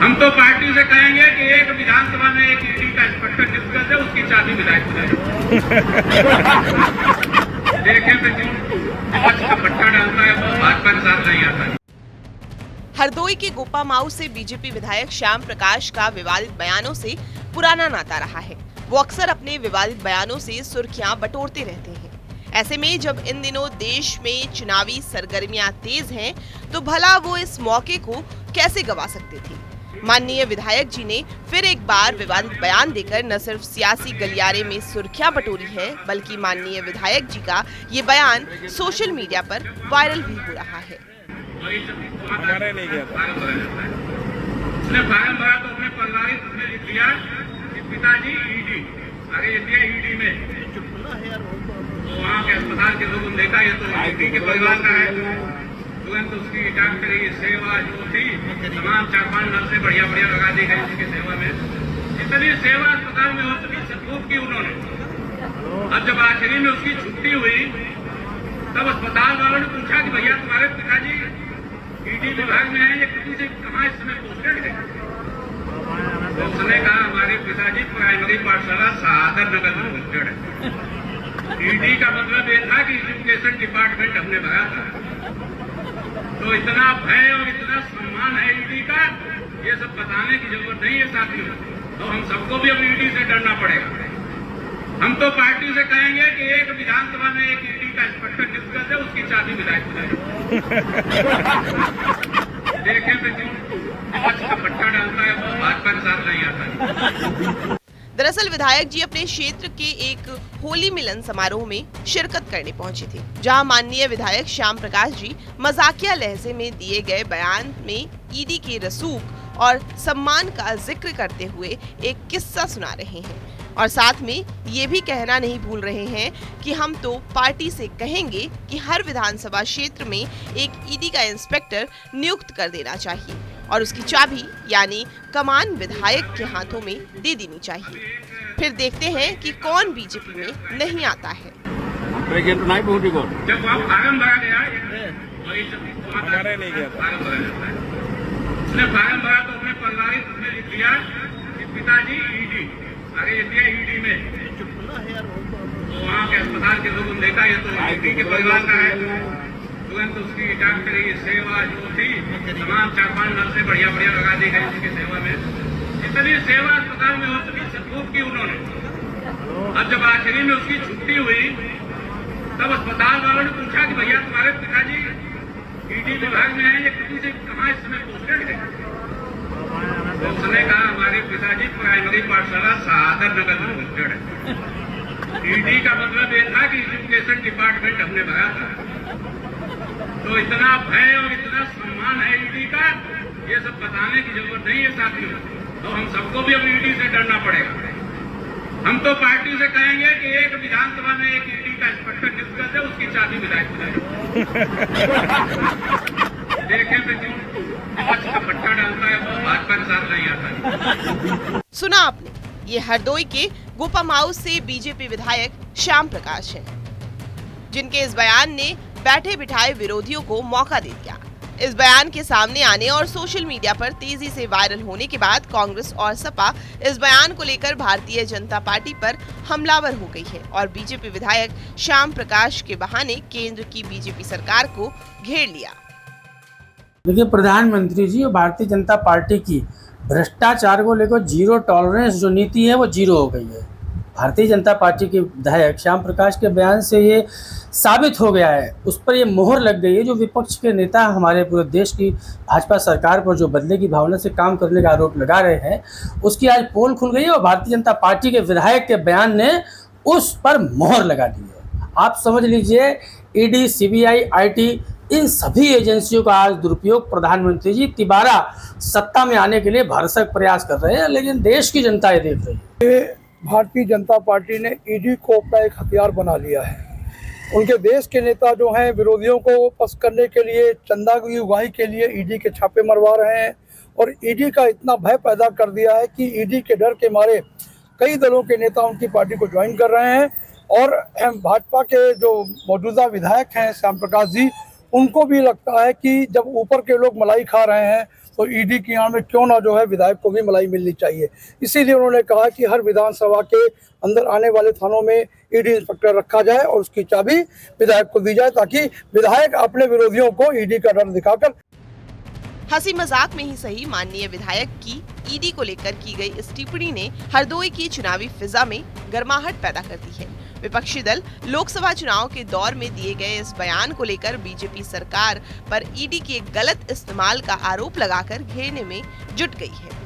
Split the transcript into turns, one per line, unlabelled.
हम तो पार्टी से कहेंगे कि एक विधानसभा में एक ईडी का इंस्पेक्टर नियुक्त कर दे, उसकी चाबी विधायक को देखें तो क्यों आज का पट्टा डालता है वो भाजपा के साथ नहीं आता है।
हरदोई के गोपामाऊ से बीजेपी विधायक श्याम प्रकाश का विवादित बयानों से पुराना नाता रहा है। वो अक्सर अपने विवादित बयानों से सुर्खियां बटोरते रहते हैं। ऐसे में जब इन दिनों देश में चुनावी सरगर्मियां तेज हैं, तो भला वो इस मौके को कैसे गवा सकते थे। माननीय विधायक जी ने फिर एक बार विवादित बयान देकर न सिर्फ सियासी गलियारे में सुर्खियां बटोरी है, बल्कि माननीय विधायक जी का ये बयान सोशल मीडिया पर वायरल भी हो रहा है।
हमारे नहीं गया उसने फार्म भरा तो अपने परिवार उसने लिख दिया कि पिताजी ईडी आगे दिया ईडी में, तो वहाँ के अस्पताल के लोगों ने देखा ये तो ईडी के परिवार का है। तुरंत उसकी डॉक्टरी सेवा जो थी तमाम 4-5 नर्सें बढ़िया लगा दी गई उसकी सेवा में। इतनी सेवा अस्पताल में हो चुकी सतूब की उन्होंने। अब जब आखिरी में उसकी छुट्टी हुई तब अस्पताल वालों ने पूछा कि भैया तुम्हारे पिताजी ईडी विभाग में है, ये किसी से कहाँ इस समय पोस्टेड है। तो उसने कहा हमारे पिताजी प्राइमरी पाठशाला सहादर नगर में पोस्टेड है। ईडी का मतलब ये था कि एजुकेशन डिपार्टमेंट हमने भरा था। तो इतना भय और इतना सम्मान है ईडी का, ये सब बताने की जरूरत नहीं है साथियों। तो हम सबको भी अब ईडी से डरना पड़ेगा। हम तो पार्टी से कहेंगे कि एक विधानसभा में एक ईडी का इंस्पेक्टर नियुक्त कर दे, उसकी चाबी विधायक को देखें तो क्यों आज का पट्टा डालता है वो भाजपा के साथ नहीं आता है।
दरअसल विधायक जी अपने क्षेत्र के एक होली मिलन समारोह में शिरकत करने पहुंचे थे, जहां माननीय विधायक श्याम प्रकाश जी मजाकिया लहजे में दिए गए बयान में ईडी के रसूख और सम्मान का जिक्र करते हुए एक किस्सा सुना रहे हैं और साथ में ये भी कहना नहीं भूल रहे हैं कि हम तो पार्टी से कहेंगे कि हर विधानसभा क्षेत्र में एक ईडी का इंस्पेक्टर नियुक्त कर देना चाहिए और उसकी चाबी यानी कमान विधायक के हाथों में दे देनी चाहिए। फिर देखते हैं कि कौन बीजेपी में नहीं आता है।
जब वहाँ फार्म भरा गया
हमारे नहीं गया
उसने फार्म भरा तो अपने परिवार उसने लिख दिया कि पिताजी ईडी आगे दिया ईडी में, तो वहाँ के अस्पताल के लोगों ने देखा ये तो ईडी के परिवार का है। तुरंत उसकी डॉक्टरी सेवा जो थी तमाम 4-5 नर्सें बढ़िया लगा दी गई उसकी सेवा में। इतनी सेवा अस्पताल में हो चुकी सतूब की उन्होंने। अब जब आखिरी में उसकी छुट्टी हुई तब अस्पताल वालों ने पूछा कि भैया तुम्हारे पिताजी ईडी विभाग में है, ये किसी से कहाँ इस समय पोस्टेड है। तो उसने कहा हमारे पिताजी प्राइमरी पाठशाला सहादर नगर में पोस्टेड है। ईडी का मतलब ये था कि एजुकेशन डिपार्टमेंट हमने भरा था। तो इतना भय और इतना सम्मान है ईडी का, ये सब बताने की जरूरत नहीं है साथियों। तो हम सबको भी अब ईडी से डरना पड़ेगा। हम तो पार्टी से कहेंगे कि एक विधानसभा में एक ईडी का इंस्पेक्टर नियुक्त कर दे, उसकी चाबी विधायक को देखें तो क्यों आज का पट्टा डालता है वो भाजपा के साथ नहीं आता है।
सुना आपने, ये हरदोई के गोपामाऊ से बीजेपी विधायक श्याम प्रकाश हैं, जिनके इस बयान ने बैठे बिठाए विरोधियों को मौका दे दिया। इस बयान के सामने आने और सोशल मीडिया पर तेजी से वायरल होने के बाद कांग्रेस और सपा इस बयान को लेकर भारतीय जनता पार्टी पर हमलावर हो गई है और बीजेपी विधायक श्याम प्रकाश के बहाने केंद्र की बीजेपी सरकार को घेर लिया।
देखिए, प्रधानमंत्री जी और भारतीय जनता पार्टी की भ्रष्टाचार को लेकर जीरो टॉलरेंस जो नीति है वो जीरो हो गई है। भारतीय जनता पार्टी के विधायक श्याम प्रकाश के बयान से ये साबित हो गया है, उस पर ये मोहर लग गई है। जो विपक्ष के नेता हमारे पूरे देश की भाजपा सरकार पर जो बदले की भावना से काम करने का आरोप लगा रहे हैं, उसकी आज पोल खुल गई है और भारतीय जनता पार्टी के विधायक के बयान ने उस पर मोहर लगा दी है। आप समझ लीजिए, ईडी, सीबीआई, आईटी, इन सभी एजेंसियों का आज दुरुपयोग प्रधानमंत्री जी तिबारा सत्ता में आने के लिए भरसक प्रयास कर रहे हैं, लेकिन देश की जनता ये देख रही है।
भारतीय जनता पार्टी ने ईडी को अपना एक हथियार बना लिया है। उनके देश के नेता जो हैं विरोधियों को पस करने के लिए, चंदा की उगाही के लिए ईडी के छापे मरवा रहे हैं और ईडी का इतना भय पैदा कर दिया है कि ईडी के डर के मारे कई दलों के नेता उनकी पार्टी को ज्वाइन कर रहे हैं और भाजपा के जो मौजूदा विधायक हैं श्याम प्रकाश जी, उनको भी लगता है कि जब ऊपर के लोग मलाई खा रहे हैं तो ईडी की आड़ में क्यों ना जो है विधायक को भी मलाई मिलनी चाहिए। इसीलिए उन्होंने कहा कि हर विधानसभा के अंदर आने वाले थानों में ईडी इंस्पेक्टर रखा जाए और उसकी चाबी विधायक को दी जाए, ताकि विधायक अपने विरोधियों को ईडी का डर दिखाकर।
हंसी मजाक में ही सही, माननीय विधायक की ईडी को लेकर की गई इस टिप्पणी ने हरदोई की चुनावी फिजा में गर्माहट पैदा कर दी है। विपक्षी दल लोकसभा चुनाव के दौर में दिए गए इस बयान को लेकर बीजेपी सरकार पर ईडी के गलत इस्तेमाल का आरोप लगाकर घेरने में जुट गई है।